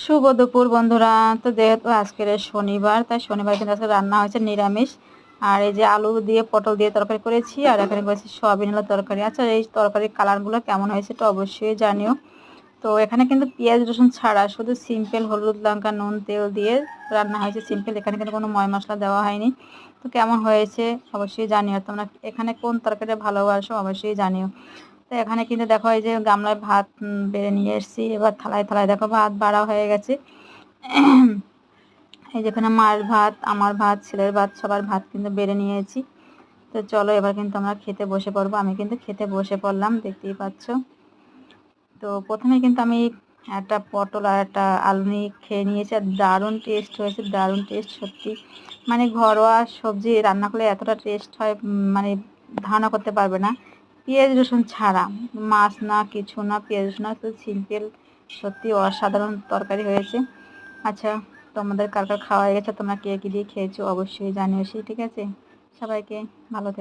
শুভ দুপুর বন্ধুরা। তো যেহেতু আজকের শনিবার, তাই শনিবার কিন্তু আজকে রান্না হয়েছে নিরামিষ। আর এই যে আলু দিয়ে পটল দিয়ে তরকারি করেছি, আর এখানে করেছি সয়াবিন আলুর তরকারি। আচ্ছা, এই তরকারির কালারগুলো কেমন হয়েছে তো অবশ্যই জানিও। তো এখানে কিন্তু পেঁয়াজ রসুন ছাড়া শুধু সিম্পল হলুদ লঙ্কা নুন তেল দিয়ে রান্না হয়েছে, সিম্পল। এখানে কিন্তু কোনো ময় মশলা দেওয়া হয়নি। তো কেমন হয়েছে অবশ্যই জানিও। তোমরা এখানে কোন তরকারিটা ভালোবাসো অবশ্যই জানিও। তো এখানে কিন্তু দেখো এই যে গামলায় ভাত বেড়ে নিয়ে এসেছি। এবার থালায় থালায় দেখো ভাত বাড়া হয়ে গেছে। এই যেখানে মায়ের ভাত, আমার ভাত, ছেলের ভাত, সবার ভাত কিন্তু বেড়ে নিয়েছি। তো চলো এবার কিন্তু আমরা খেতে বসে পড়বো। আমি কিন্তু খেতে বসে পড়লাম, দেখতেই পাচ্ছ। তো প্রথমে কিন্তু আমি একটা পটল আর একটা আলু নিয়ে খেয়ে নিয়েছি, আর দারুণ টেস্ট হয়েছে, দারুণ টেস্ট সত্যি। মানে ঘরোয়া সবজি রান্না করলে এতটা টেস্ট হয় মানে ধারণা করতে পারবে না। পেঁয়াজ রসুন ছাড়া, মাছ না কিছু না, পেঁয়াজ রসুন না, তো সিম্পল। সত্যি অসাধারণ তরকারি হয়েছে। আচ্ছা, তোমাদের কার কার খাওয়া হয়ে গেছে, তোমরা কে কী দিয়ে খেয়েছো অবশ্যই জানিও। ঠিক আছে, সবাইকে ভালো থেকো।